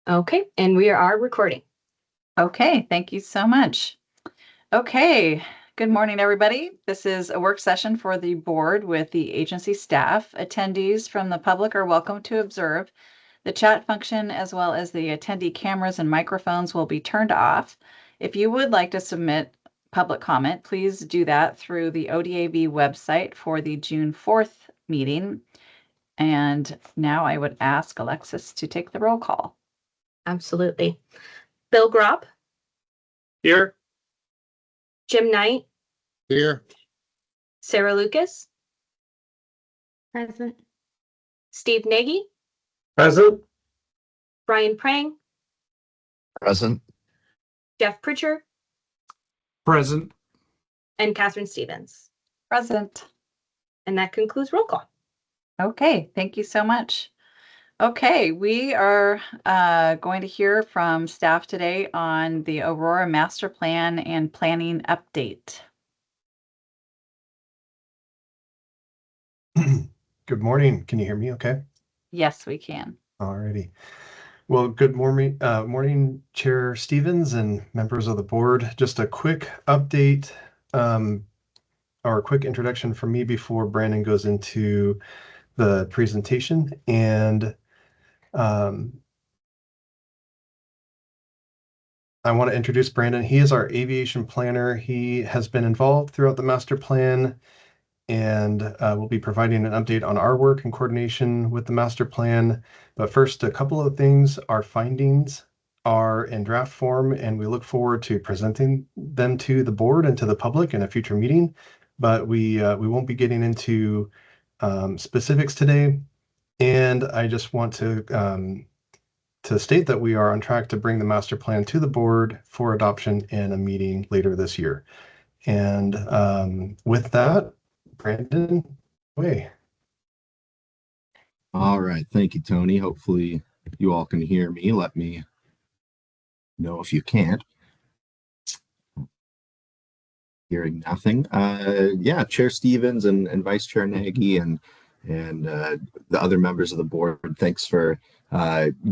Okay, and we are recording. Okay, thank you so much. Okay, good morning, everybody. This is a work session for the board with the agency staff. Attendees from the public are welcome to observe. The chat function as well as the attendee cameras and microphones will be turned off. If you would like to submit public comment, please do that through the ODAV website for the June 4th meeting. And now I would ask Alexis to take the roll call. Absolutely. Bill Gropp, Here. Jim Knight, Here. Sarah Lucas, Present. Steve Nagy, Present. Brian Prang, Present. Jeff Pritchard, Present. and Catherine Stevens. Present. And that concludes roll call. Okay, thank you so much. Okay, we are going to hear from staff today on the Aurora Master Plan and Planning Update. Good morning. Can you hear me okay? Yes, we can. Alrighty. Well, good morning, Chair Stevens and members of the board. Just a quick update or a quick introduction from me before Brandon goes into the presentation. And I want to introduce Brandon. He is our aviation planner. He has been involved throughout the master plan and we'll be providing an update on our work in coordination with the master plan. But first, a couple of things. Our findings are in draft form, and we look forward to presenting them to the board and to the public in a future meeting. But we won't be getting into specifics today. And I just want to state that we are on track to bring the master plan to the board for adoption in a meeting later this year. And with that, Brandon, away. All right. Thank you, Tony. Hopefully you all can hear me. Let me know if you can't. Hearing nothing. Yeah, Chair Stevens and Vice Chair Nagy and the other members of the board, thanks for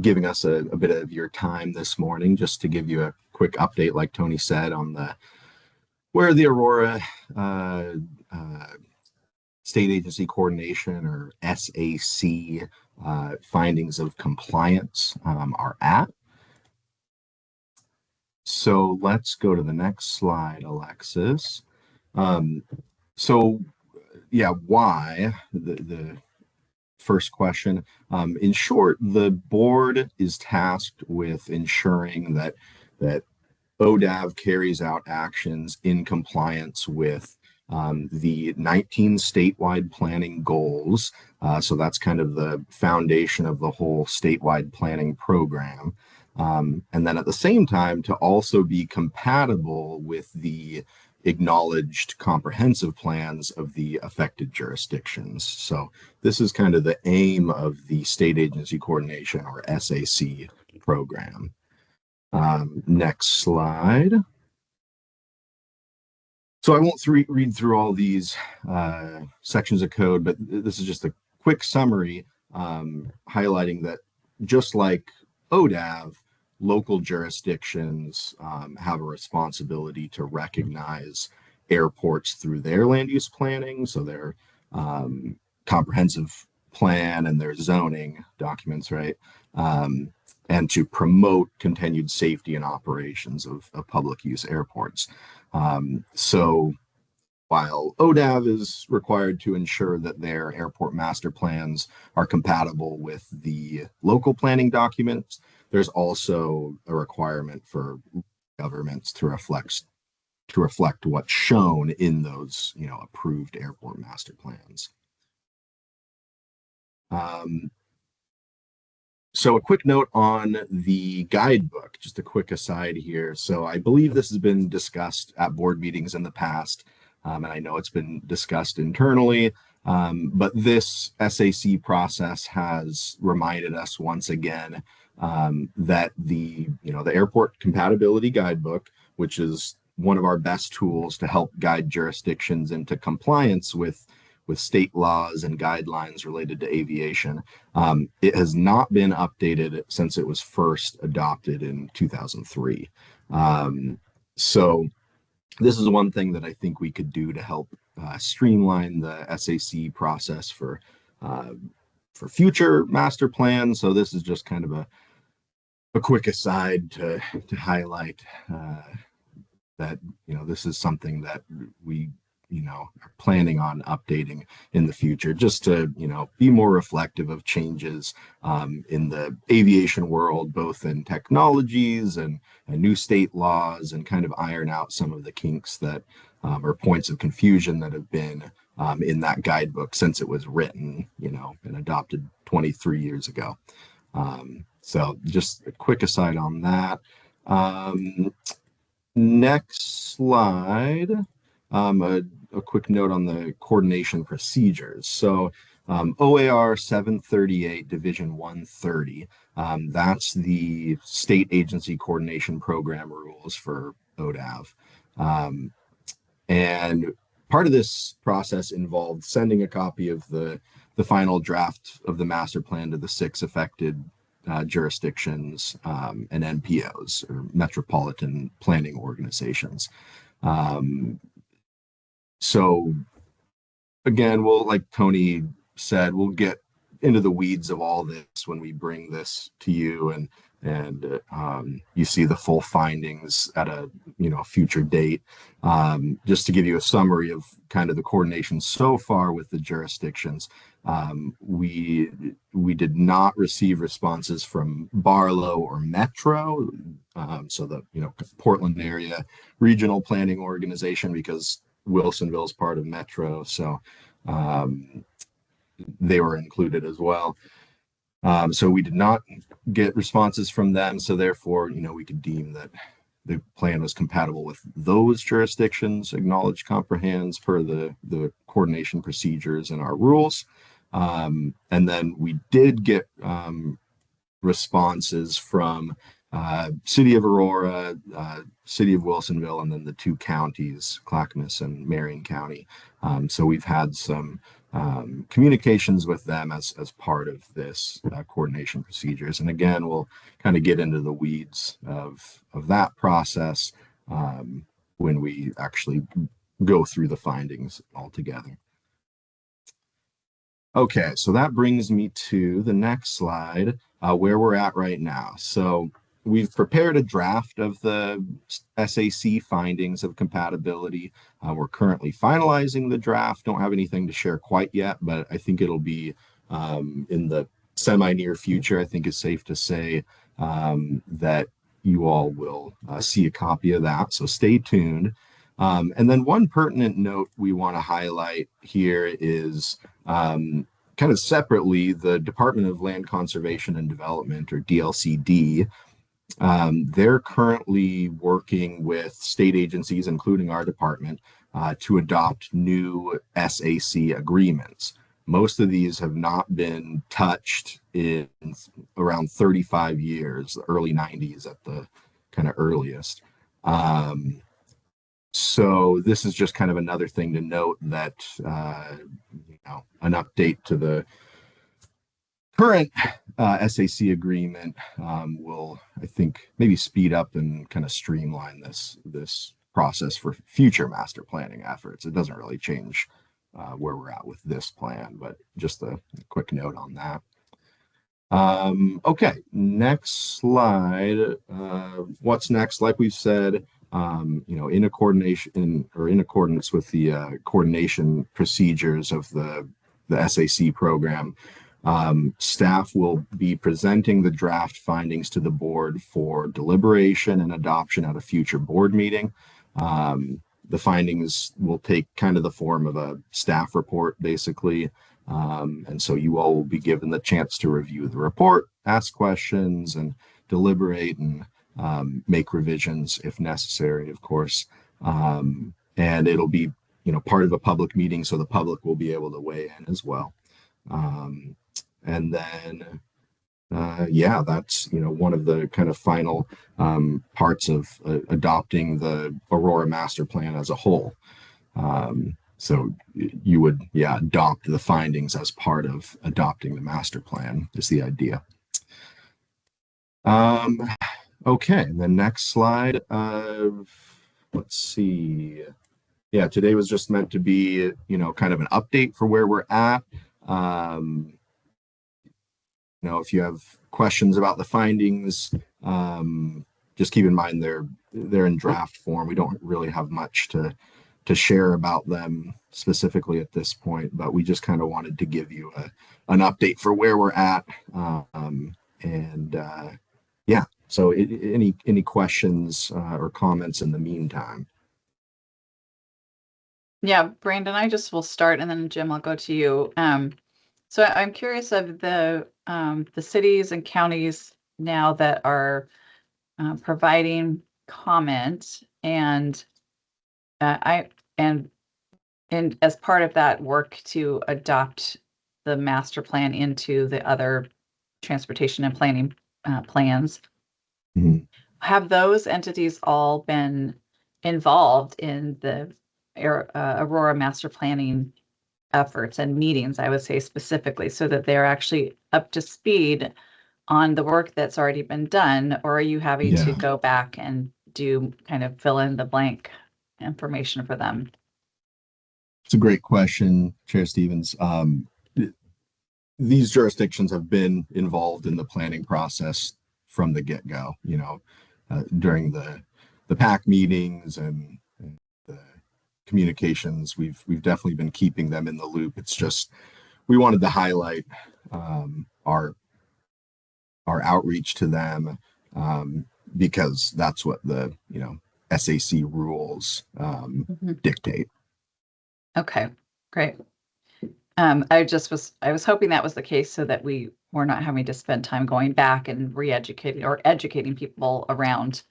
giving us a bit of your time this morning just to give you a quick update, like Tony said, on where the Aurora State Agency Coordination, or SAC, findings of compliance are at. So let's go to the next slide, Alexis. So yeah, why? The first question. In short, the board is tasked with ensuring that ODAV carries out actions in compliance with the 19 statewide planning goals. So that's kind of the foundation of the whole statewide planning program. And then at the same time, to also be compatible with the acknowledged comprehensive plans of the affected jurisdictions. So this is kind of the aim of the State Agency Coordination, or SAC, program. Next slide. So I won't read through all these sections of code, but this is just a quick summary highlighting that just like ODAV, local jurisdictions have a responsibility to recognize airports through their land use planning, so their comprehensive plan and their zoning documents, right? And to promote continued safety and operations of public use airports. So while ODAV is required to ensure that their airport master plans are compatible with the local planning documents, there's also a requirement for governments to reflect what's shown in those, approved airport master plans. So a quick note on the guidebook, just a quick aside here. So I believe this has been discussed at board meetings in the past, and I know it's been discussed internally, but this SAC process has reminded us once again that the airport compatibility guidebook, which is one of our best tools to help guide jurisdictions into compliance with state laws and guidelines related to aviation. It has not been updated since it was first adopted in 2003. So this is one thing that I think we could do to help streamline the SAC process for future master plans. So this is just kind of a quick aside to highlight that, this is something that we, are planning on updating in the future, just to, be more reflective of changes in the aviation world, both in technologies and new state laws, and kind of iron out some of the kinks that or points of confusion that have been in that guidebook since it was written, and adopted 23 years ago. So just a quick aside on that. Next slide, a quick note on the coordination procedures. So OAR 738 Division 130, that's the state agency coordination program rules for ODAV. And part of this process involved sending a copy of the final draft of the master plan to the 6 affected jurisdictions and NPOs, or metropolitan planning organizations. So again, like Tony said, we'll get into the weeds of all this when we bring this to you, and you see the full findings at a future date. Just to give you a summary of kind of the coordination so far with the jurisdictions, we did not receive responses from Barlow or Metro, so the Portland area regional planning organization, because Wilsonville is part of Metro, so they were included as well. So we did not get responses from them, so therefore, we could deem that the plan was compatible with those jurisdictions, acknowledged comprehends per the coordination procedures and our rules. And then we did get responses from City of Aurora, City of Wilsonville, and then the 2 counties, Clackamas and Marion County. So we've had some communications with them as part of this coordination procedures. And again, we'll kind of get into the weeds of that process when we actually go through the findings altogether. Okay, so that brings me to the next slide, where we're at right now. So we've prepared a draft of the SAC findings of compatibility. We're currently finalizing the draft. Don't have anything to share quite yet, but I think it'll be in the semi-near future. I think it's safe to say that you all will see a copy of that, so stay tuned. And then one pertinent note we want to highlight here is kind of separately, the Department of Land Conservation and Development, or DLCD, they're currently working with state agencies, including our department, to adopt new SAC agreements. Most of these have not been touched in around 35 years, the early 90s at the kind of earliest. So this is just kind of another thing to note, that an update to the current SAC agreement will, I think, maybe speed up and kind of streamline this process for future master planning efforts. It doesn't really change where we're at with this plan, but just a quick note on that. Okay, next slide. What's next? Like we've said, in accordance with the coordination procedures of the SAC program, staff will be presenting the draft findings to the board for deliberation and adoption at a future board meeting. The findings will take kind of the form of a staff report, basically. And so you all will be given the chance to review the report, ask questions, and deliberate, and make revisions if necessary, of course. And it'll be, part of a public meeting, so the public will be able to weigh in as well. And then, that's, one of the kind of final parts of adopting the Aurora Master Plan as a whole. So you would, yeah, adopt the findings as part of adopting the master plan is the idea. Okay, and the next slide. Let's see. Yeah, today was just meant to be, kind of an update for where we're at. If you have questions about the findings, just keep in mind they're in draft form. We don't really have much to share about them specifically at this point, but we just kind of wanted to give you an update for where we're at. Yeah, so any questions or comments in the meantime? Yeah, Brandon, I just will start, and then Jim, I'll go to you. So I'm curious of the cities and counties now that are providing comment, and and as part of that work to adopt the master plan into the other transportation and planning plans. Mhm. Have those entities all been involved in the Aurora master planning efforts and meetings, I would say specifically, so that they're actually up to speed on the work that's already been done? Or are you having to Yeah. go back and do kind of fill in the blank information for them? It's a great question, Chair Stevens. These jurisdictions have been involved in the planning process from the get-go, during the PAC meetings and the communications. We've definitely been keeping them in the loop. It's just we wanted to highlight our outreach to them, because that's what the SAC rules dictate. Okay, great. I was hoping that was the case so that we were not having to spend time going back and re-educating or educating people around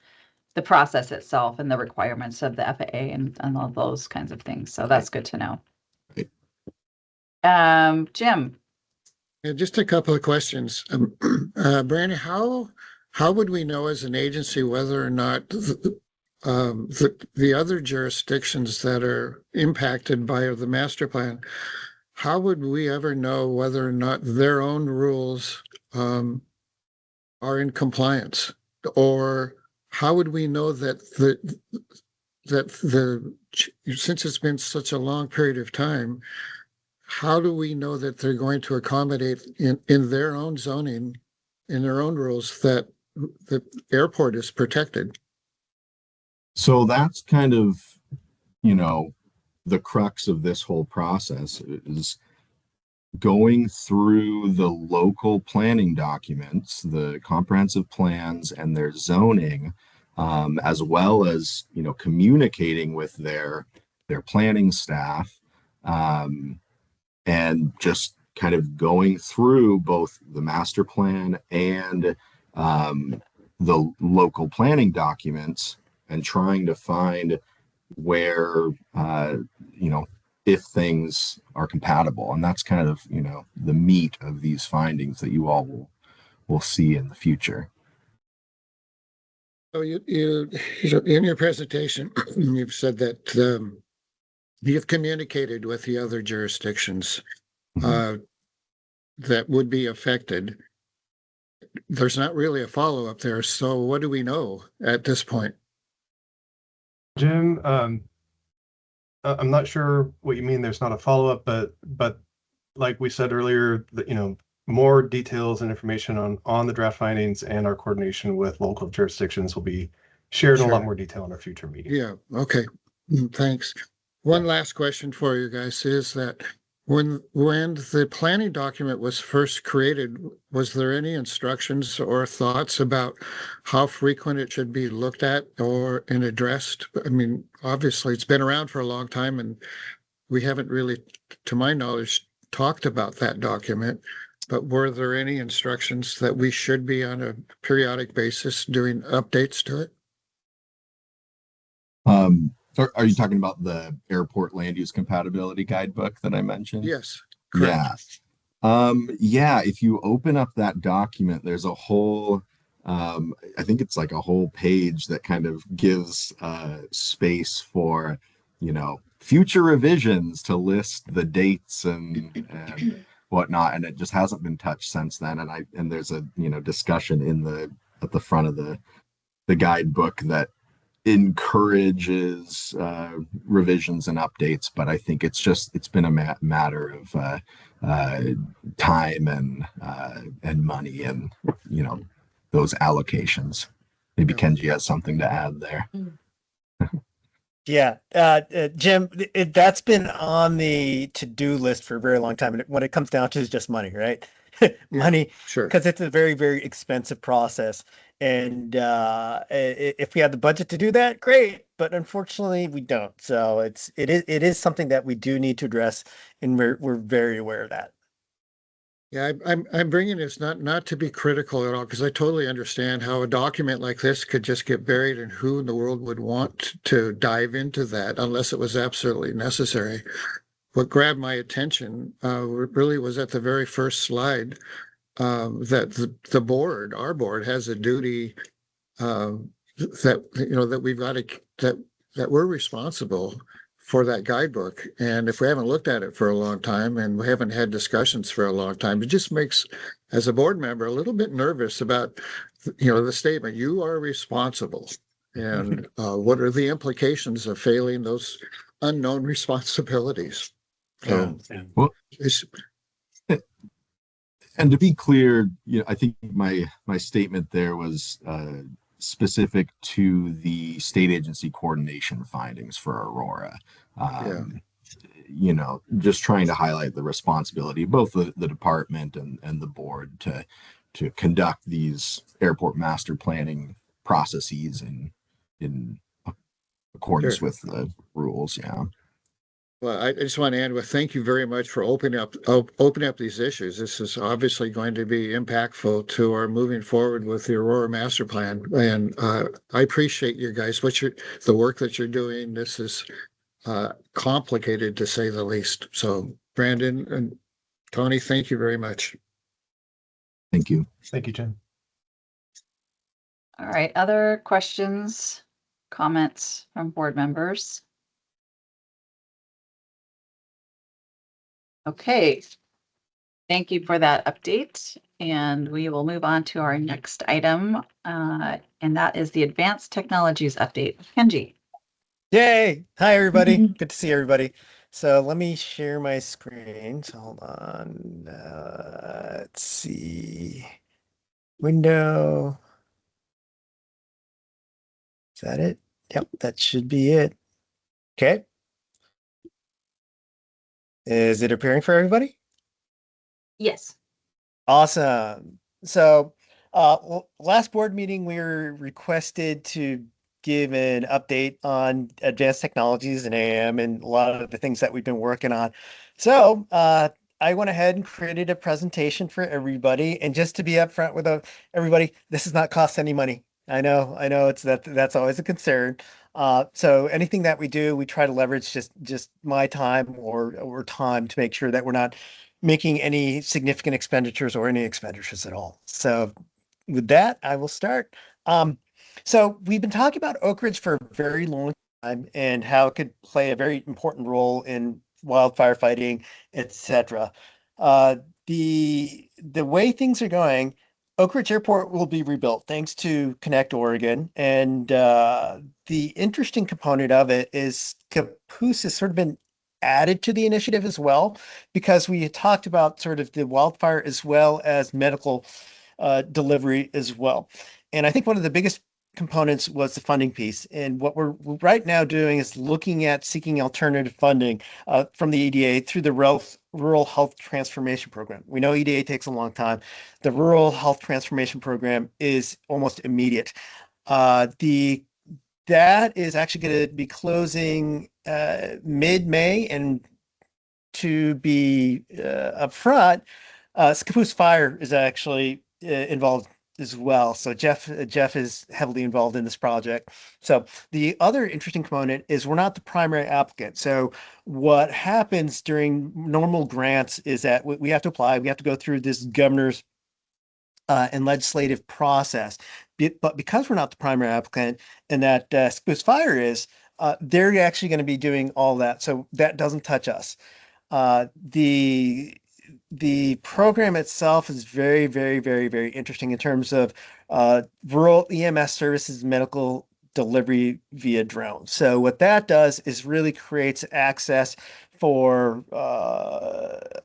the process itself and the requirements of the FAA and all those kinds of things. So that's good to know. Jim. Yeah, just a couple of questions. Brandon, how would we know as an agency whether or not the other jurisdictions that are impacted by the master plan, how would we ever know whether or not their own rules are in compliance? Or how would we know that since it's been such a long period of time, how do we know that they're going to accommodate in their own zoning, in their own rules, that the airport is protected? So that's kind of, the crux of this whole process is going through the local planning documents, the comprehensive plans and their zoning, as well as, communicating with their planning staff, and just kind of going through both the master plan and the local planning documents and trying to find where, if things are compatible. And that's kind of, the meat of these findings that you all will see in the future. So you in your presentation, you've said that you've communicated with the other jurisdictions that would be affected. There's not really a follow-up there. So what do we know at this point? Jim, I'm not sure what you mean. There's not a follow-up, but like we said earlier, more details and information on the draft findings and our coordination with local jurisdictions will be shared in a lot more detail in our future meeting. Yeah. Okay. Thanks. One last question for you guys is that when the planning document was first created, was there any instructions or thoughts about how frequent it should be looked at and addressed? I mean, obviously it's been around for a long time and we haven't really, to my knowledge, talked about that document, but were there any instructions that we should be on a periodic basis doing updates to it? Are you talking about the airport land use compatibility guidebook that I mentioned? Yes, correct. Yeah. If you open up that document, there's a whole, I think it's like a whole page that kind of gives space for future revisions to list the dates and whatnot, and it just hasn't been touched since then. And there's a discussion at the front of the guidebook that encourages revisions and updates, but I think it's been a matter of time and money and those allocations. Maybe Kenji has something to add there. Yeah, Jim, that's been on the to-do list for a very long time. And when it comes down to is just money, right? Money, Sure. because it's a very, very expensive process. And if we had the budget to do that, great. But unfortunately, we don't. So it is something that we do need to address, and we're very aware of that. Yeah, I'm bringing this not to be critical at all, because I totally understand how a document like this could just get buried, and who in the world would want to dive into that unless it was absolutely necessary. What grabbed my attention really was at the very first slide, that our board has a duty, that we've got that we're responsible for that guidebook. And if we haven't looked at it for a long time and we haven't had discussions for a long time, it just makes, as a board member, a little bit nervous about, the statement, you are responsible. And what are the implications of failing those unknown responsibilities? So, Well, and to be clear, I think my statement there was specific to the state agency coordination findings for Aurora. Just trying to highlight the responsibility of both the department and the board to conduct these airport master planning processes in accordance Sure. with the rules. Yeah. Well, I just want to end with thank you very much for opening up these issues. This is obviously going to be impactful to our moving forward with the Aurora Master Plan, and I appreciate you guys. The work that you're doing. This is complicated to say the least. So, Brandon and Tony, thank you very much. Thank you. Thank you, Jim. All right, other questions, comments from board members? Okay, thank you for that update. And we will move on to our next item, and that is the Advanced Technologies Update. Kenji. Yay! Hi, everybody. Good to see everybody. So let me share my screen. So hold on. Let's see. Window. Is that it? Yep, that should be it. Okay. Is it appearing for everybody? Yes. Awesome. So, last board meeting, we were requested to give an update on advanced technologies and AM and a lot of the things that we've been working on. So, I went ahead and created a presentation for everybody. And just to be upfront with everybody, this does not cost any money. I know that's always a concern. So anything that we do, we try to leverage just my time or time to make sure that we're not making any significant expenditures or any expenditures at all. So with that, I will start. So we've been talking about Oak Ridge for a very long time and how it could play a very important role in wildfire fighting, etc. The way things are going, Oak Ridge Airport will be rebuilt thanks to Connect Oregon. And the interesting component of it is Caboose has sort of been added to the initiative as well, because we had talked about sort of the wildfire as well as medical delivery as well. And I think one of the biggest components was the funding piece. And what we're right now doing is looking at seeking alternative funding from the EDA through the Rural Health Transformation Program. We know EDA takes a long time. The Rural Health Transformation Program is almost immediate. That is actually going to be closing mid-May, and to be upfront, Caboose Fire is actually involved as well. So Jeff is heavily involved in this project. So the other interesting component is we're not the primary applicant. So what happens during normal grants is that we have to apply. We have to go through this governor's and legislative process. But because we're not the primary applicant, and that Caboose Fire is, They're actually going to be doing all that, so that doesn't touch us. Uh, the the program itself is very, very, very, very interesting in terms of rural EMS services, medical delivery via drone. So what that does is really creates access for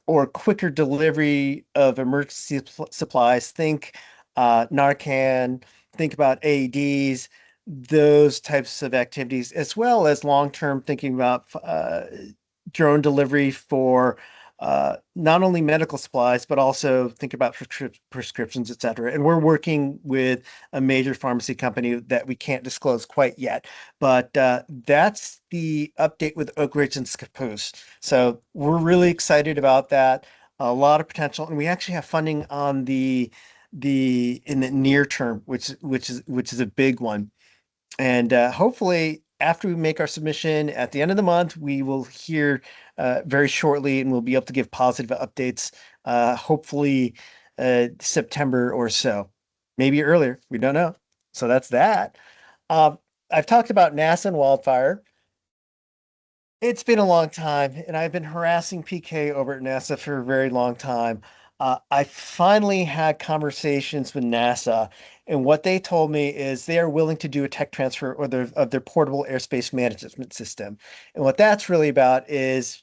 or quicker delivery of emergency supplies. Think Narcan, think about AEDs, those types of activities, as well as long-term thinking about drone delivery for not only medical supplies, but also think about prescriptions, et cetera. And we're working with a major pharmacy company that we can't disclose quite yet. But that's the update with Oak Ridge and Scappoose. So we're really excited about that. A lot of potential, and we actually have funding on the in the near term, which is a big one. And hopefully, after we make our submission at the end of the month, we will hear very shortly and we'll be able to give positive updates, hopefully September or so, maybe earlier. We don't know. So that's that. Um, I've talked about NASA and wildfire. It's been a long time, and I've been harassing PK over at NASA for a very long time. I finally had conversations with NASA, and what they told me is they are willing to do a tech transfer of their portable airspace management system. And what that's really about is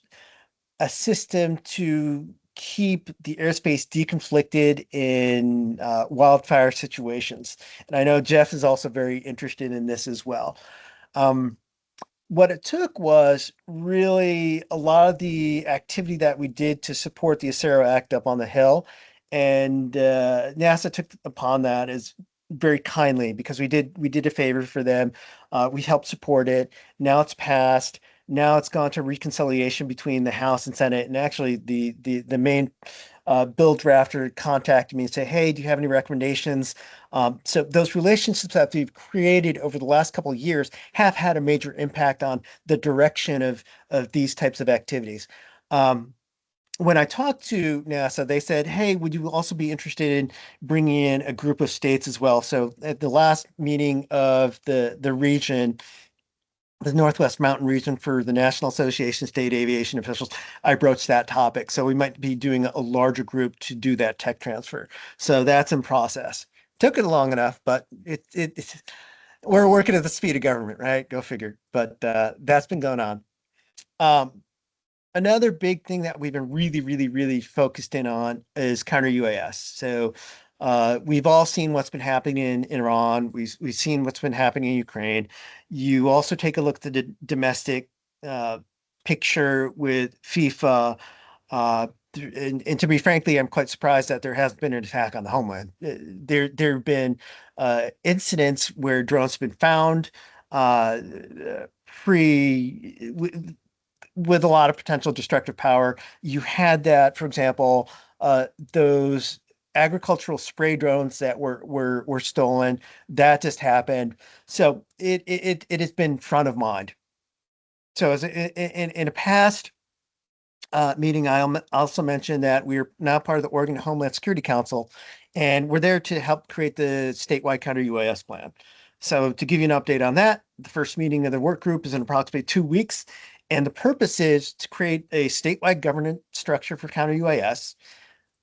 a system to keep the airspace deconflicted in wildfire situations. And I know Jeff is also very interested in this as well. Um, what it took was really a lot of the activity that we did to support the Acero Act up on the Hill. And NASA took upon that as very kindly because we did a favor for them. We helped support it. Now it's passed. Now it's gone to reconciliation between the House and Senate. And actually the main bill drafter contacted me and say, hey, do you have any recommendations? So those relationships that we've created over the last couple of years have had a major impact on the direction of these types of activities. When I talked to NASA, they said, hey, would you also be interested in bringing in a group of states as well? So at the last meeting of the region, the Northwest Mountain region for the National Association of State Aviation Officials, I broached that topic. So we might be doing a larger group to do that tech transfer. So that's in process. Took it long enough, but we're working at the speed of government, right? Go figure. But that's been going on. Um, Another big thing that we've been really, really, really focused in on is counter UAS. So we've all seen what's been happening in Iran. We've seen what's been happening in Ukraine. You also take a look at the domestic uh, picture with FIFA. Uh, and to be frankly, I'm quite surprised that there hasn't been an attack on the homeland. There have been incidents where drones have been found uh, pre with a lot of potential destructive power. You had that, for example, those agricultural spray drones that were stolen. That just happened. So it has been front of mind. So as in a past meeting, I also mentioned that we're now part of the Oregon Homeland Security Council, and we're there to help create the statewide counter UAS plan. So to give you an update on that, the first meeting of the work group is in approximately 2 weeks, and the purpose is to create a statewide governance structure for counter UAS.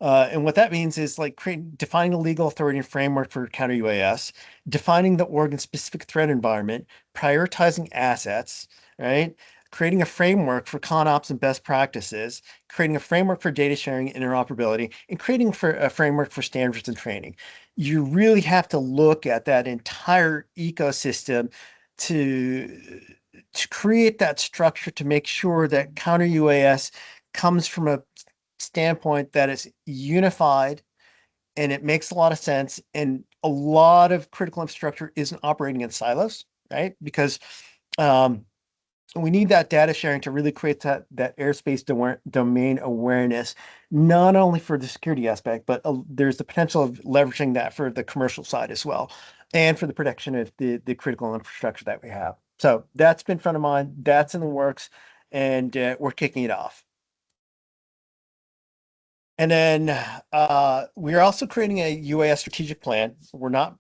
And what that means is like defining a legal authority and framework for counter UAS, defining the Oregon specific threat environment, prioritizing assets, right? Creating a framework for ConOps and best practices, creating a framework for data sharing and interoperability, and creating for a framework for standards and training. You really have to look at that entire ecosystem to create that structure to make sure that counter UAS comes from a standpoint that is unified and it makes a lot of sense. And a lot of critical infrastructure isn't operating in silos, right? Because um, we need that data sharing to really create that airspace domain awareness, not only for the security aspect, but there's the potential of leveraging that for the commercial side as well, and for the protection of the critical infrastructure that we have. So that's been front of mind. That's in the works, and we're kicking it off. And then we're also creating a UAS strategic plan. We're not,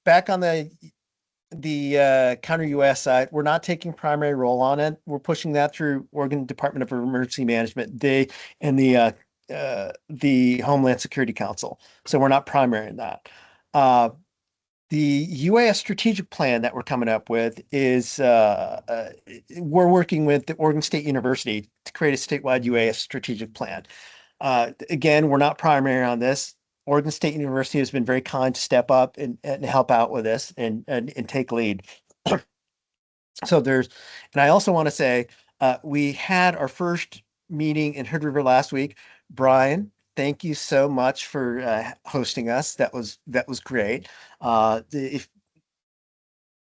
back on the the counter UAS side, we're not taking primary role on it. We're pushing that through Oregon Department of Emergency Management, and the Homeland Security Council. So we're not primary in that. The UAS strategic plan that we're coming up with is we're working with the Oregon State University to create a statewide UAS strategic plan. Again, we're not primary on this. Oregon State University has been very kind to step up and help out with this and take lead. So and I also want to say, we had our first meeting in Hood River last week. Brian, thank you so much for hosting us. That was great. If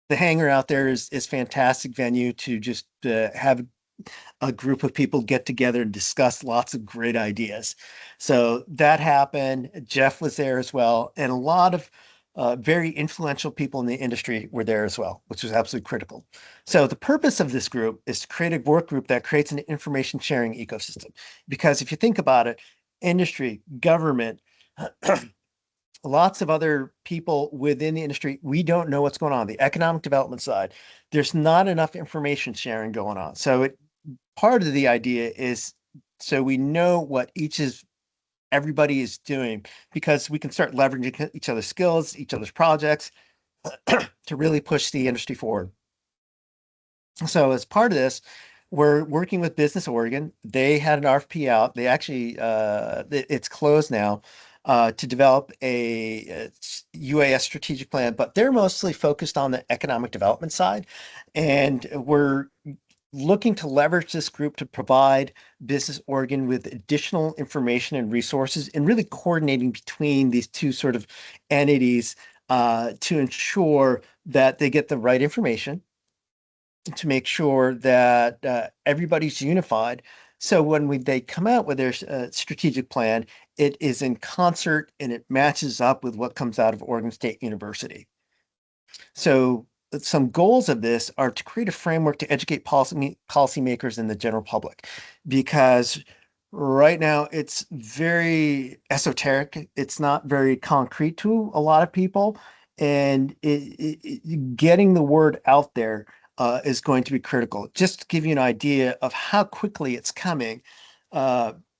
the hangar out there is fantastic venue to just have a group of people get together and discuss lots of great ideas. So that happened. Jeff was there as well. And a lot of very influential people in the industry were there as well, which was absolutely critical. So the purpose of this group is to create a work group that creates an information sharing ecosystem. Because if you think about it, industry, government, lots of other people within the industry, we don't know what's going on. The economic development side, there's not enough information sharing going on. So part of the idea is so we know what everybody is doing, because we can start leveraging each other's skills, each other's projects to really push the industry forward. So as part of this, we're working with Business Oregon. They had an RFP out. They actually, it's closed now, to develop a UAS strategic plan, but they're mostly focused on the economic development side. And we're looking to leverage this group to provide Business Oregon with additional information and resources, and really coordinating between these two sort of entities to ensure that they get the right information, to make sure that everybody's unified. So when they come out with their strategic plan, it is in concert and it matches up with what comes out of Oregon State University. So some goals of this are to create a framework to educate policymakers and the general public, because right now it's very esoteric. It's not very concrete to a lot of people, and getting the word out there is going to be critical. Just to give you an idea of how quickly it's coming,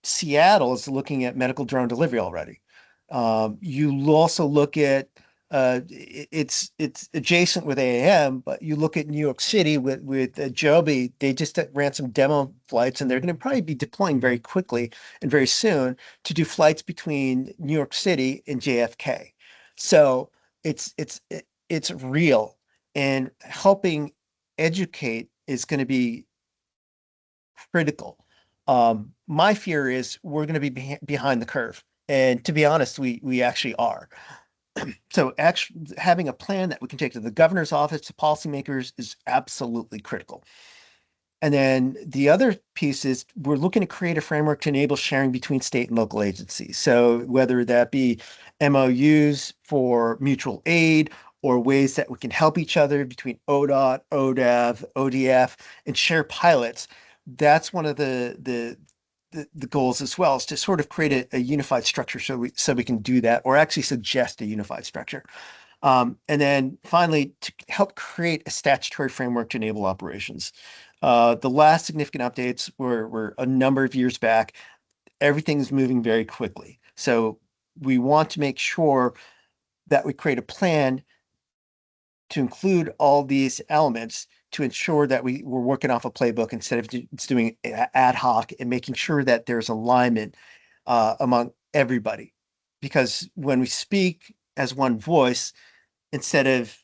Seattle is looking at medical drone delivery already. You also look at it's adjacent with AAM, but you look at New York City with Joby, they just ran some demo flights, and they're going to probably be deploying very quickly and very soon to do flights between New York City and JFK. So it's real, and helping educate is going to be critical. My fear is we're going to be behind the curve, and to be honest, we actually are. So actually having a plan that we can take to the governor's office, to policymakers, is absolutely critical. And then the other piece is we're looking to create a framework to enable sharing between state and local agencies. So whether that be MOUs for mutual aid, or ways that we can help each other between ODOT, ODAV, ODF, and share pilots, that's one of the goals as well, is to sort of create a unified structure so we can do that, or actually suggest a unified structure. And then finally, to help create a statutory framework to enable operations. The last significant updates were a number of years back. Everything's moving very quickly. So we want to make sure that we create a plan to include all these elements to ensure that we're working off a playbook instead of just doing ad hoc, and making sure that there's alignment among everybody. Because when we speak as one voice, instead of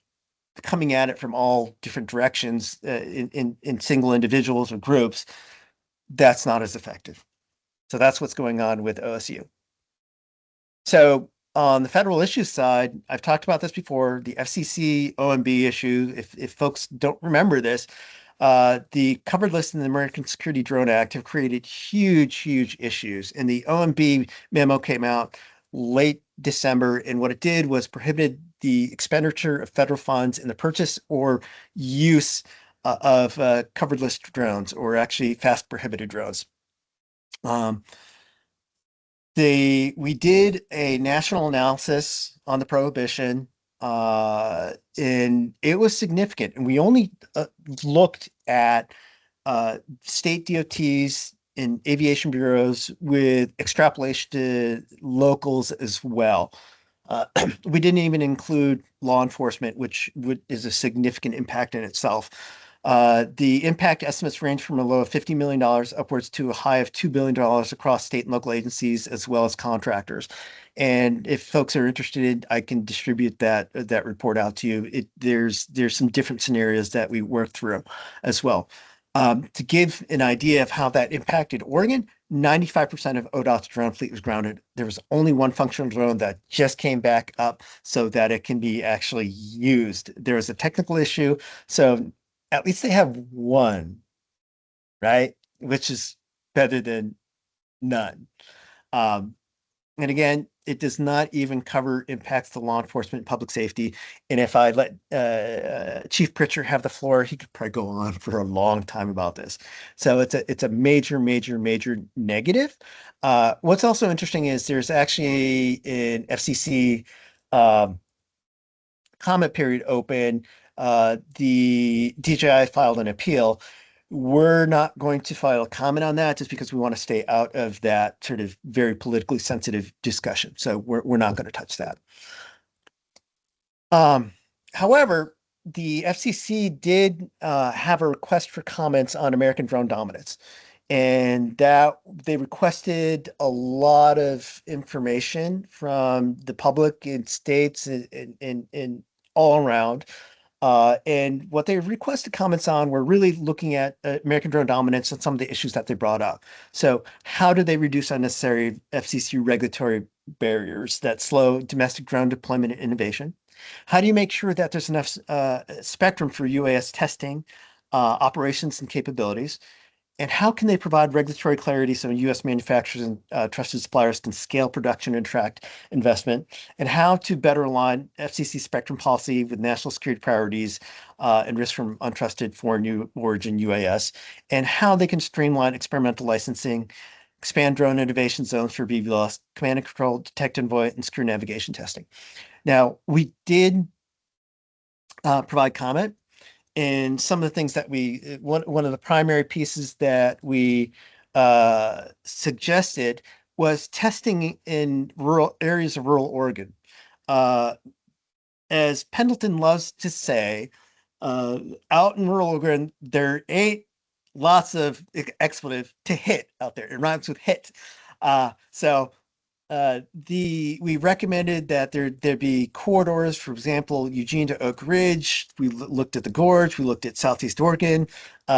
coming at it from all different directions in single individuals or groups, that's not as effective. So that's what's going on with OSU. So on the federal issues side, I've talked about this before, the FCC OMB issue. If folks don't remember this, the covered list in the American Security Drone Act have created huge issues. And the OMB memo came out late December, and what it did was prohibited the expenditure of federal funds in the purchase or use of covered list drones, or actually fast prohibited drones. We did a national analysis on the prohibition. and it was significant. And we only looked at state DOTs and aviation bureaus with extrapolation to locals as well. We didn't even include law enforcement, which is a significant impact in itself. The impact estimates range from a low of $50 million upwards to a high of $2 billion across state and local agencies as well as contractors. And if folks are interested, I can distribute that report out to you. There's some different scenarios that we worked through as well. To give an idea of how that impacted Oregon, 95% of ODOT's drone fleet was grounded. There was only one functional drone that just came back up so that it can be actually used. There was a technical issue, so at least they have one, right? Which is better than none. And again, it does not even cover impacts to law enforcement and public safety. And if I let Chief Pritchard have the floor, he could probably go on for a long time about this. So it's a major, major, major negative. What's also interesting is there's actually an FCC comment period open. The DJI filed an appeal. We're not going to file a comment on that just because we want to stay out of that sort of very politically sensitive discussion. So we're not going to touch that. However, the FCC did have a request for comments on American drone dominance. And that they requested a lot of information from the public in states and all around. And what they requested comments on were really looking at American drone dominance and some of the issues that they brought up. So how do they reduce unnecessary FCC regulatory barriers that slow domestic drone deployment and innovation? How do you make sure that there's enough spectrum for UAS testing, operations, and capabilities? And how can they provide regulatory clarity so U.S. manufacturers and trusted suppliers can scale production and attract investment? And how to better align FCC spectrum policy with national security priorities and risk from untrusted foreign origin UAS? And how they can streamline experimental licensing, expand drone innovation zones for BVLOS, command and control, detect and avoid, and secure navigation testing. Now, we did provide comment. And some of the things that one of the primary pieces that we suggested was testing in rural areas of rural Oregon. As Pendleton loves to say, out in rural Oregon, there ain't lots of expletive to hit out there. It rhymes with hit. So we recommended that there be corridors, for example, Eugene to Oak Ridge. We looked at the gorge, we looked at Southeast Oregon,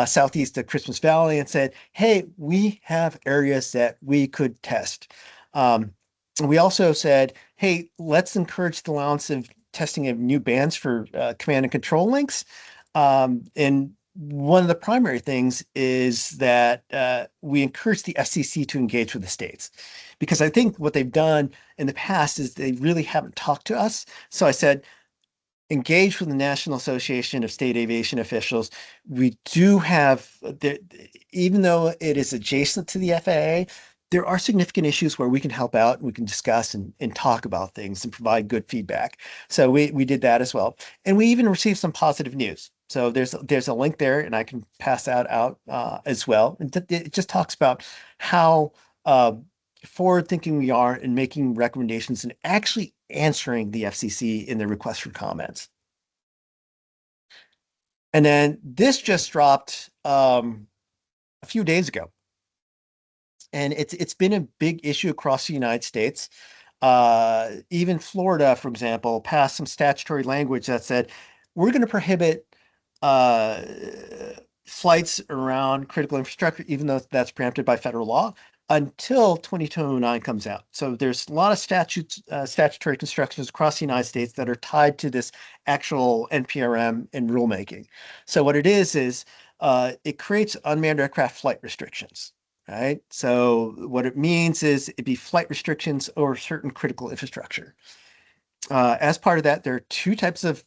southeast of Christmas Valley, and said, hey, we have areas that we could test. We also said, hey, let's encourage the allowance of testing of new bands for command and control links. And one of the primary things is that we encourage the FCC to engage with the states, because I think what they've done in the past is they really haven't talked to us. So I said, engage with the National Association of State Aviation Officials. We do have, even though it is adjacent to the FAA, there are significant issues where we can help out and we can discuss and talk about things and provide good feedback. So we did that as well. And we even received some positive news. So there's a link there, and I can pass that out as well. And it just talks about how forward-thinking we are in making recommendations and actually answering the FCC in their request for comments. And then this just dropped a few days ago. And it's been a big issue across the United States. Even Florida, for example, passed some statutory language that said, we're going to prohibit flights around critical infrastructure, even though that's preempted by federal law, until 2209 comes out. So there's a lot of statutory constructions across the United States that are tied to this actual NPRM and rulemaking. So what it is it creates unmanned aircraft flight restrictions, right? So what it means is it'd be flight restrictions over certain critical infrastructure. As part of that, there are two types of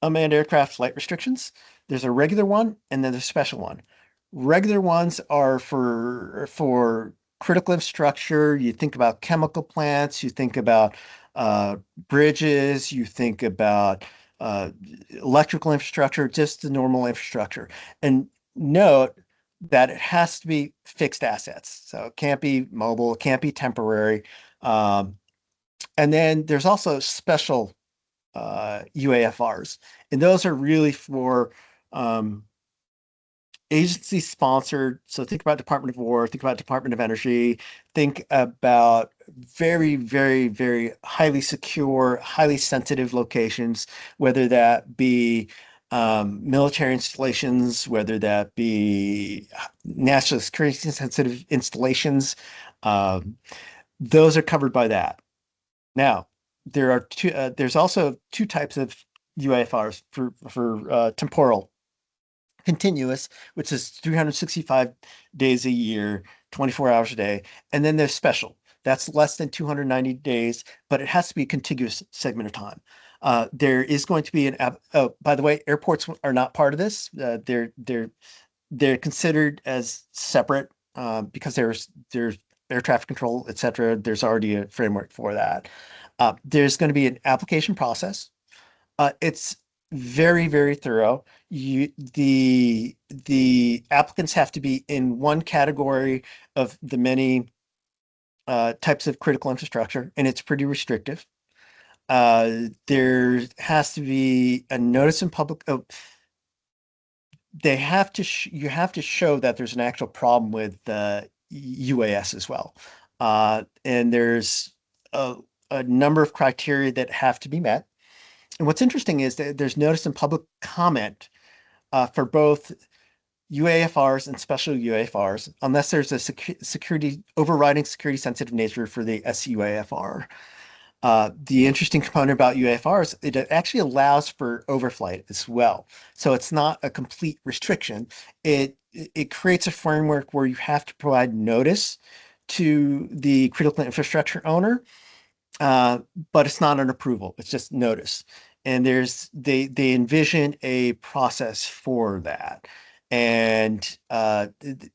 unmanned aircraft flight restrictions. There's a regular one, and then there's a special one. Regular ones are for critical infrastructure. You think about chemical plants, you think about bridges, you think about uh, electrical infrastructure, just the normal infrastructure. And note that it has to be fixed assets. So it can't be mobile, it can't be temporary. Um, and then there's also special UAFRs, and those are really for um, agency sponsored. So think about Department of War, think about Department of Energy, think about very, very, very highly secure, highly sensitive locations, whether that be military installations, whether that be national security sensitive installations. Um, those are covered by that. Now, there's also two types of UAFRs for temporal continuous, which is 365 days a year, 24 hours a day. And then there's special. That's less than 290 days, but it has to be a contiguous segment of time. There is going to be oh, by the way, airports are not part of this. They're considered as separate because there's air traffic control, et cetera. There's already a framework for that. There's going to be an application process. It's very, very thorough. The applicants have to be in one category of the many types of critical infrastructure, and it's pretty restrictive. There has to be a notice in public. Oh, they have to. You have to show that there's an actual problem with the UAS as well, and there's a number of criteria that have to be met. And what's interesting is that there's notice and public comment for both UAFRs and special UAFRs, unless there's a security overriding security sensitive nature for the SUAFR. The interesting component about UAFRs, it actually allows for overflight as well. So it's not a complete restriction. It creates a framework where you have to provide notice to the critical infrastructure owner, but it's not an approval. It's just notice. And they envision a process for that. And the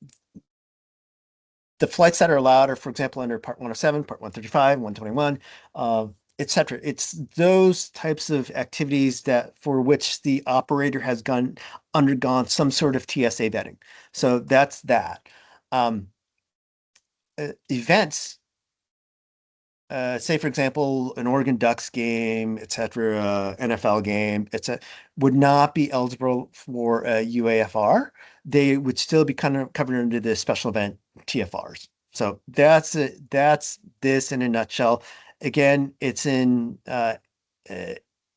flights that are allowed are, for example, under Part 107, Part 135, 121, et cetera. It's those types of activities that for which the operator has undergone some sort of TSA vetting. So that's that. Events, say for example, an Oregon Ducks game, et cetera, NFL game, would not be eligible for a UAFR. They would still be kind of covered under the special event TFRs. So that's it. That's this in a nutshell. Again, it's in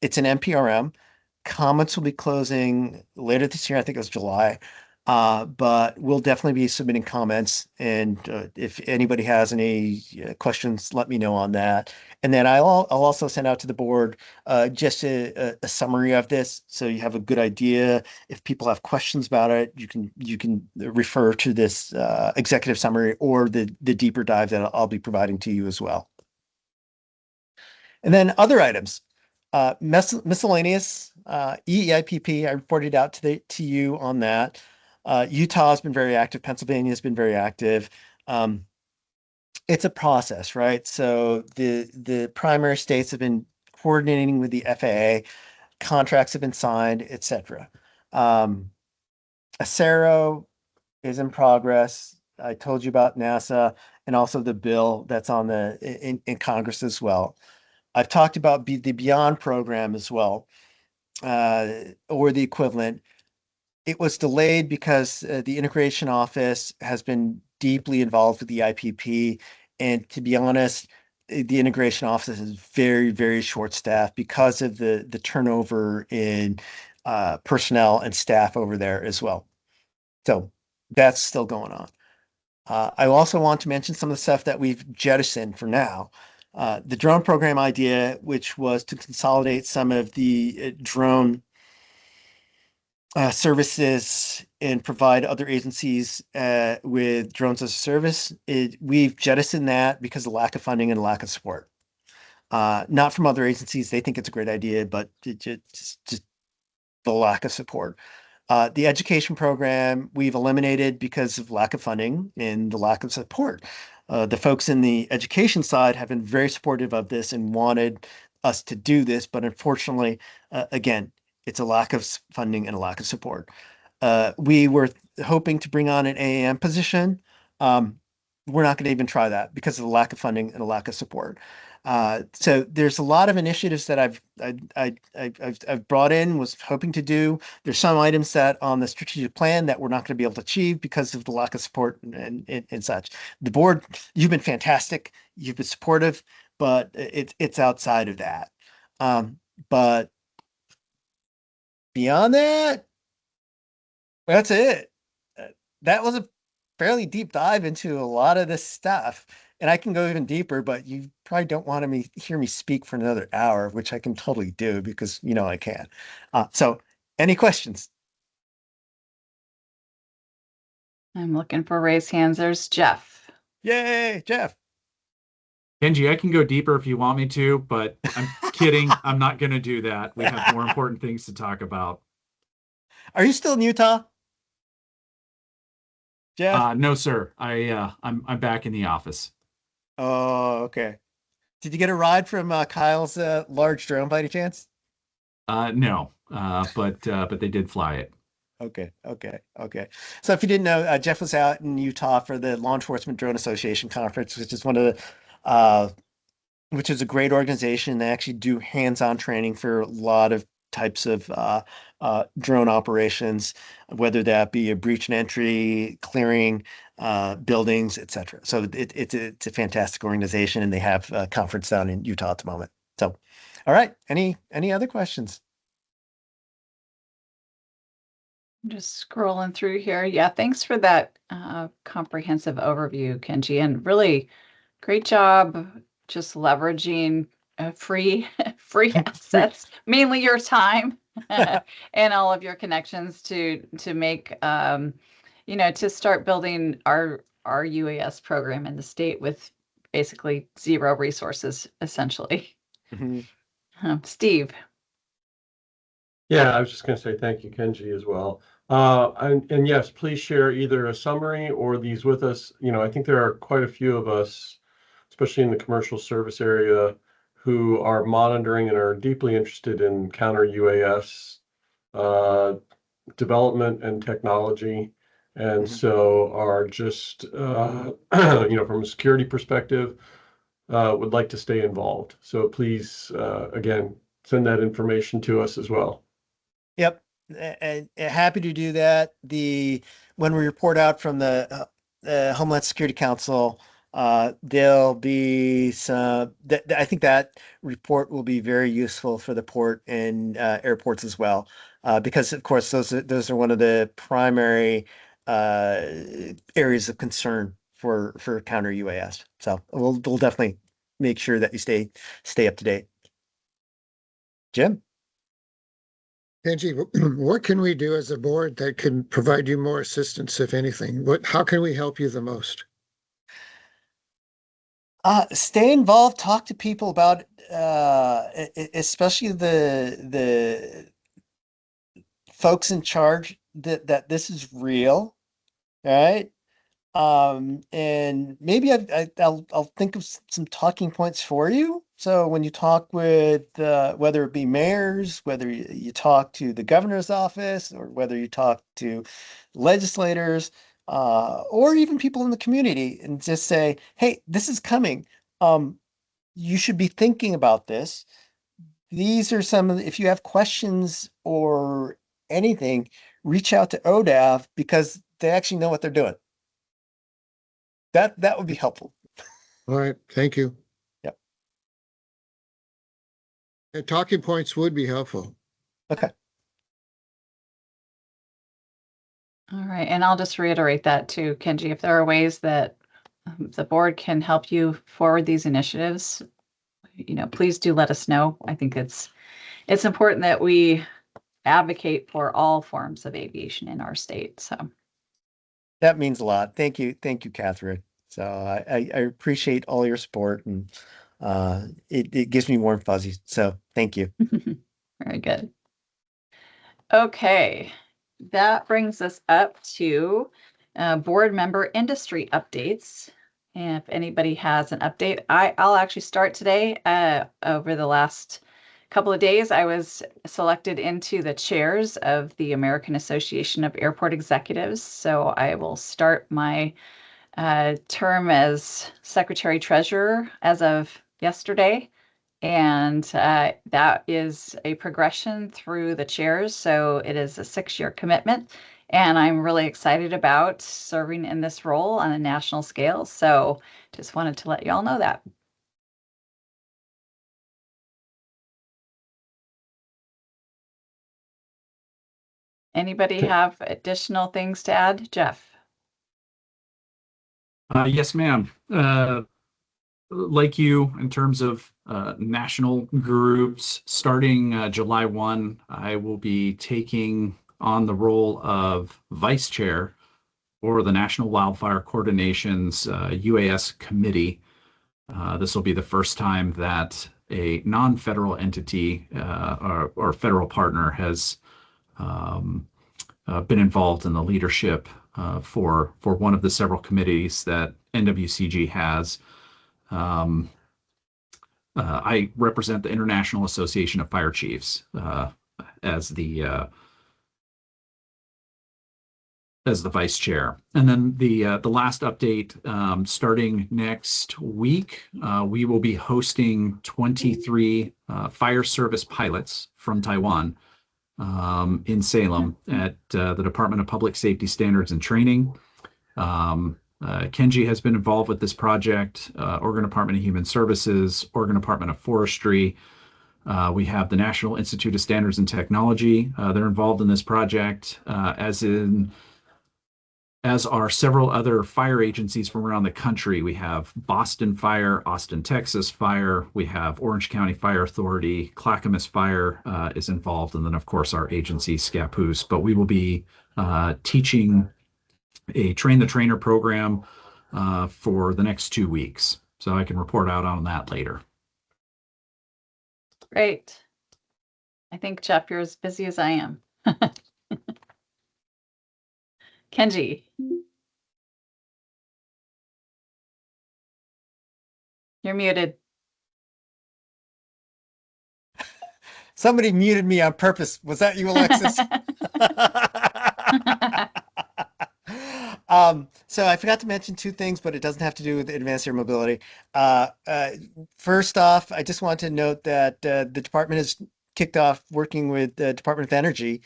NPRM. Comments will be closing later this year. I think it was July. But we'll definitely be submitting comments. And if anybody has any questions, let me know on that. And then I'll also send out to the board just a summary of this, so you have a good idea. If people have questions about it, you can refer to this executive summary or the deeper dive that I'll be providing to you as well. And then other items. Miscellaneous EEIPP, I reported out to you on that. Utah has been very active. Pennsylvania has been very active. It's a process, right? So the primary states have been coordinating with the FAA. Contracts have been signed, et cetera. Acero is in progress. I told you about NASA and also the bill that's on in Congress as well. I've talked about the Beyond program as well, or the equivalent. It was delayed because the integration office has been deeply involved with the IPP. And to be honest, the integration office is very, very short staffed because of the turnover in personnel and staff over there as well. So that's still going on. I also want to mention some of the stuff that we've jettisoned for now. The drone program idea, which was to consolidate some of the drone services and provide other agencies with drones as a service. We've jettisoned that because of lack of funding and lack of support. Not from other agencies. They think it's a great idea, but just the lack of support. The education program we've eliminated because of lack of funding and the lack of support. The folks in the education side have been very supportive of this and wanted us to do this, but unfortunately, again, it's a lack of funding and a lack of support. We were hoping to bring on an AAM position. We're not going to even try that because of the lack of funding and a lack of support. So there's a lot of initiatives that I've brought in, was hoping to do. There's some items that on the strategic plan that we're not going to be able to achieve because of the lack of support and such. The board, you've been fantastic. You've been supportive, but it's outside of that. But beyond that, that's it. That was a fairly deep dive into a lot of this stuff. And I can go even deeper, but you probably don't want to hear me speak for another hour, which I can totally do because you know I can. So any questions? I'm looking for raised hands. There's Jeff. Yay, Jeff. Kenji, I can go deeper if you want me to, but I'm kidding. I'm not going to do that. We have more important things to talk about. Are you still in Utah? Jeff? No, sir. I'm back in the office. Oh, okay. Did you get a ride from Kyle's large drone by any chance? No, but they did fly it. Okay. So if you didn't know, Jeff was out in Utah for the Law Enforcement Drone Association conference, which is which is a great organization. They actually do hands-on training for a lot of types of drone operations, whether that be a breach and entry, clearing buildings, etc. So it's a fantastic organization, and they have a conference down in Utah at the moment. So, all right, any other questions? I'm just scrolling through here. Yeah, thanks for that comprehensive overview, Kenji, and really great job just leveraging free assets, mainly your time and all of your connections to make to start building our UAS program in the state with basically zero resources, essentially. Mhm. Steve. Yeah, I was just going to say thank you, Kenji, as well. And yes, please share either a summary or these with us. I think there are quite a few of us, especially in the commercial service area, who are monitoring and are deeply interested in counter UAS development and technology. And so are just, from a security perspective, would like to stay involved. So please, again, send that information to us as well. Yep, and happy to do that. When we report out from the Homeland Security Council, there'll be some. I think that report will be very useful for the port and airports as well, because of course those are one of the primary areas of concern for counter UAS. So we'll definitely make sure that you stay up to date. Jim? Kenji, what can we do as a board that can provide you more assistance, if anything? How can we help you the most? Stay involved, talk to people about especially the folks in charge that this is real, right? And maybe I'll think of some talking points for you. So when you talk with whether it be mayors, whether you talk to the governor's office, or whether you talk to legislators, or even people in the community, and just say, "Hey, this is coming. You should be thinking about this. These are some of if you have questions or anything, reach out to ODAV because they actually know what they're doing." That would be helpful. All right, thank you. Yep. And talking points would be helpful. Okay. All right, and I'll just reiterate that too, Kenji, if there are ways that the board can help you forward these initiatives, please do let us know. I think it's important that we advocate for all forms of aviation in our state. So That means a lot. Thank you, Catherine. So I appreciate all your support, and it gives me warm fuzzies. So thank you. very good. Okay, that brings us up to board member industry updates. And if anybody has an update, I'll actually start today. Over the last couple of days, I was selected into the chairs of the American Association of Airport Executives. So I will start my term as Secretary Treasurer as of yesterday. And that is a progression through the chairs. So it is a 6-year commitment. And I'm really excited about serving in this role on a national scale. So just wanted to let you all know that. Anybody have additional things to add? Jeff? Yes, ma'am. Like you, in terms of national groups, starting July 1, I will be taking on the role of vice chair for the National Wildfire Coordination's UAS committee. This will be the first time that a non-federal entity or federal partner has been involved in the leadership for one of the several committees that NWCG has. I represent the International Association of Fire Chiefs as the vice chair. And then the last update, starting next week, we will be hosting 23 fire service pilots from Taiwan in Salem at the Department of Public Safety Standards and Training. Kenji has been involved with this project, Oregon Department of Human Services, Oregon Department of Forestry. We have the National Institute of Standards and Technology. They're involved in this project, as are several other fire agencies from around the country. We have Boston Fire, Austin, Texas Fire. We have Orange County Fire Authority, Clackamas Fire is involved, and then of course our agency, Scappoose. But we will be teaching a train the trainer program for the next 2 weeks. So I can report out on that later. Great. I think, Jeff, you're as busy as I am. Kenji. You're muted. Somebody muted me on purpose. Was that you, Alexis? So I forgot to mention 2 things, but it doesn't have to do with advanced air mobility. First off, I just want to note that the department has kicked off working with the Department of Energy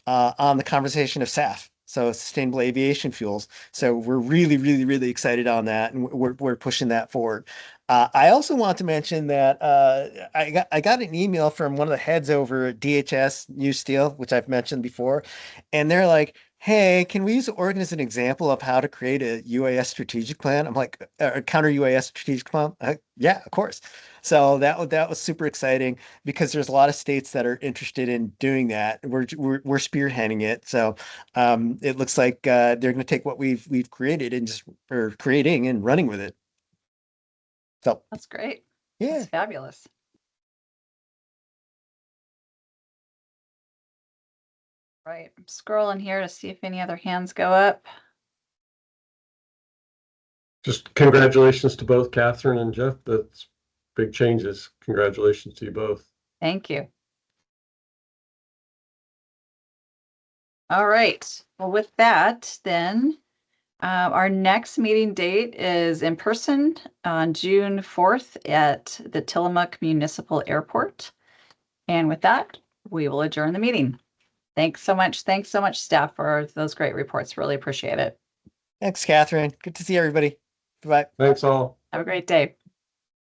on the conversation of SAF, so sustainable aviation fuels. So we're really, really, really excited on that, and we're pushing that forward. I also want to mention that I got an email from one of the heads over at DHS New Steel, which I've mentioned before, and they're like, "Hey, can we use Oregon as an example of how to create a UAS strategic plan?" I'm like, "A counter UAS strategic plan?" Yeah, of course. So that was super exciting because there's a lot of states that are interested in doing that. We're spearheading it, so it looks like they're going to take what we've created and creating and running with it. So That's great. yeah, That's fabulous. Right. I'm scrolling here to see if any other hands go up. Just congratulations to both Catherine and Jeff. That's big changes. Congratulations to you both. Thank you. All right. Well, with that, then our next meeting date is in person on June 4th at the Tillamook Municipal Airport. And with that, we will adjourn the meeting. Thanks so much. Thanks so much, staff, for those great reports. Really appreciate it. thanks, Catherine. Good to see everybody. Bye. Thanks all. Have a great day.